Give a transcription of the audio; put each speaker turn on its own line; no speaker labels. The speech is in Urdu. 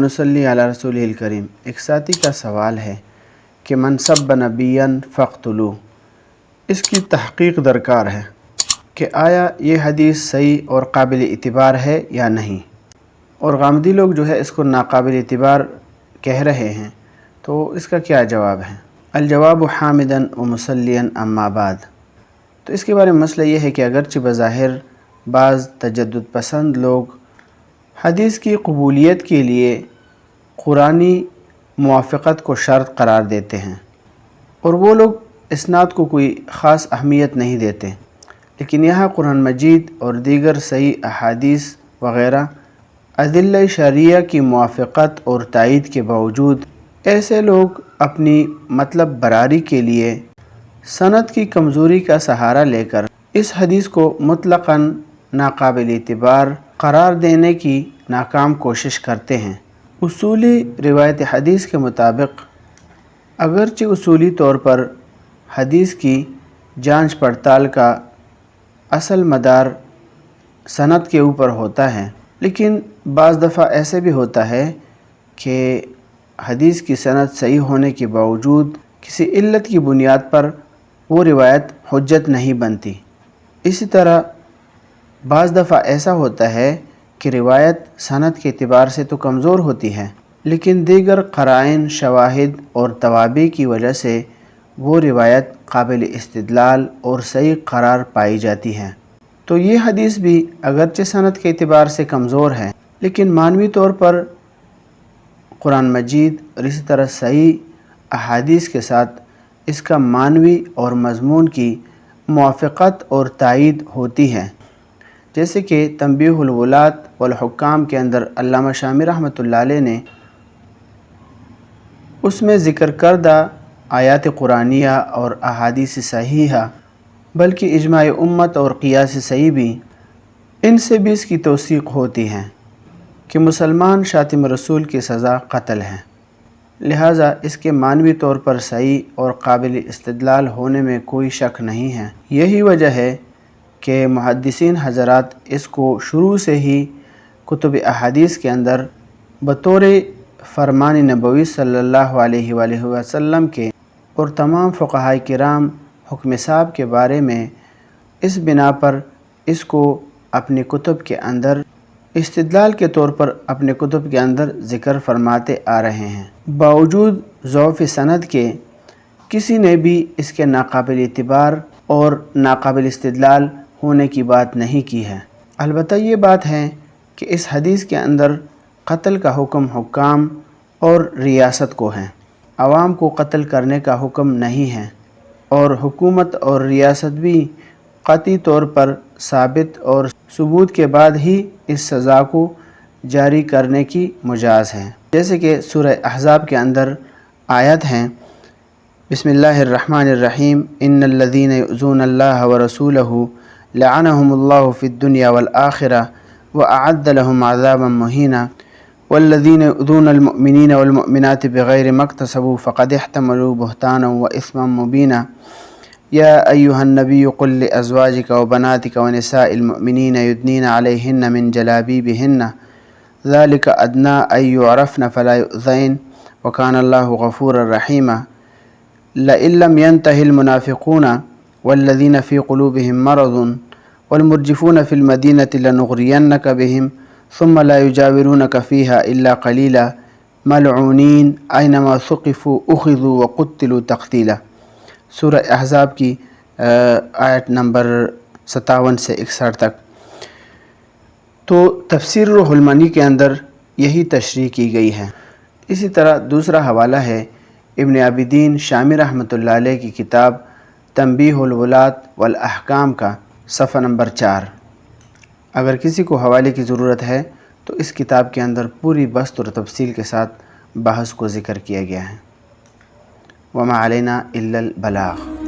ونصلی علی رسولہ الکریم۔ ایک ساتھی کا سوال ہے کہ من سب نبیًا فاقتلوہ، اس کی تحقیق درکار ہے کہ آیا یہ حدیث صحیح اور قابل اعتبار ہے یا نہیں، اور غامدی لوگ جو ہے اس کو ناقابل اعتبار کہہ رہے ہیں، تو اس کا کیا جواب ہے؟ الجواب حامداً و مسلیاً اما بعد۔ تو اس کے بارے میں مسئلہ یہ ہے کہ اگرچہ بظاہر بعض تجدد پسند لوگ حدیث کی قبولیت کے لیے قرآنی موافقت کو شرط قرار دیتے ہیں، اور وہ لوگ اسناد کو کوئی خاص اہمیت نہیں دیتے، لیکن یہاں قرآن مجید اور دیگر صحیح احادیث وغیرہ ادلہ شرعیہ کی موافقت اور تائید کے باوجود ایسے لوگ اپنی مطلب براری کے لیے سند کی کمزوری کا سہارا لے کر اس حدیث کو مطلقاً ناقابل اعتبار قرار دینے کی ناکام کوشش کرتے ہیں۔ اصولی روایت حدیث کے مطابق اگرچہ اصولی طور پر حدیث کی جانچ پڑتال کا اصل مدار سند کے اوپر ہوتا ہے، لیکن بعض دفعہ ایسے بھی ہوتا ہے کہ حدیث کی سند صحیح ہونے کے باوجود کسی علت کی بنیاد پر وہ روایت حجت نہیں بنتی۔ اسی طرح بعض دفعہ ایسا ہوتا ہے کہ روایت سند کے اعتبار سے تو کمزور ہوتی ہے، لیکن دیگر قرائن، شواہد اور توابع کی وجہ سے وہ روایت قابل استدلال اور صحیح قرار پائی جاتی ہے۔ تو یہ حدیث بھی اگرچہ سند کے اعتبار سے کمزور ہے، لیکن معنوی طور پر قرآن مجید اور اسی طرح صحیح احادیث کے ساتھ اس کا معنوی اور مضمون کی موافقت اور تائید ہوتی ہے، جیسے کہ تنبیہ الولاة والحکام کے اندر علامہ شامی رحمۃ اللہ علیہ نے اس میں ذکر کردہ آیات قرآنیہ اور احادیث صحیحہ بلکہ اجماع امت اور قیاس صحیح بھی، ان سے بھی اس کی توثیق ہوتی ہے کہ مسلمان شاتم رسول کی سزا قتل ہے، لہٰذا اس کے معنوی طور پر صحیح اور قابل استدلال ہونے میں کوئی شک نہیں ہے۔ یہی وجہ ہے کہ محدثین حضرات اس کو شروع سے ہی کتب احادیث کے اندر بطور فرمان نبوی صلی اللہ علیہ وآلہ وسلم کے اور تمام فقہاء کرام حکم صاحب کے بارے میں اس بنا پر اس کو اپنی کتب کے اندر استدلال کے طور پر اپنے کتب کے اندر ذکر فرماتے آ رہے ہیں۔ باوجود ضعف سند کے کسی نے بھی اس کے ناقابل اعتبار اور ناقابل استدلال ہونے کی بات نہیں کی ہے۔ البتہ یہ بات ہے کہ اس حدیث کے اندر قتل کا حکم حکام اور ریاست کو ہے، عوام کو قتل کرنے کا حکم نہیں ہے، اور حکومت اور ریاست بھی قطعی طور پر ثابت اور ثبوت کے بعد ہی اس سزا کو جاری کرنے کی مجاز ہے، جیسے کہ سورہ احزاب کے اندر آیت ہیں، بسم اللہ الرحمن الرحیم، ان الذین یؤذون اللہ ورسولہ لعنہم اللہ فی الدنیا والآخرہ واعد لهم عذابا مہینا والذین یؤذون المؤمنین والمؤمنات بغیر ما اکتسبوا فقد احتملوا بہتانا واثما مبینا یا ایہا النبی قل لازواجک وبناتک ونساء المؤمنین یدنین علیہن من جلابیبہن ذلک ادنی ان یعرفن فلا یؤذین وکان اللہ غفورا رحیما لئن لم ينتهِ المنافقون والذین فی قلوبہم مرض والمرجفون فی المدینة لنغرینک بہم ثم لا یجاورونک فیہا الا قلیلا ملعونین اینما ثقفوا اخذوا وقتلوا تقتیلا۔ سورہ احزاب کی آیت نمبر 57 سے 61 تک۔ تو تفسیر روح المانی کے اندر یہی تشریح کی گئی ہے۔ اسی طرح دوسرا حوالہ ہے ابن عابدین شامی رحمۃ اللہ علیہ کی کتاب تنبیہ الولاة والاحکام کا صفحہ نمبر 4۔ اگر کسی کو حوالے کی ضرورت ہے تو اس کتاب کے اندر پوری بسط اور تفصیل کے ساتھ بحث کو ذکر کیا گیا ہے۔ وما علینا الا البلاغ۔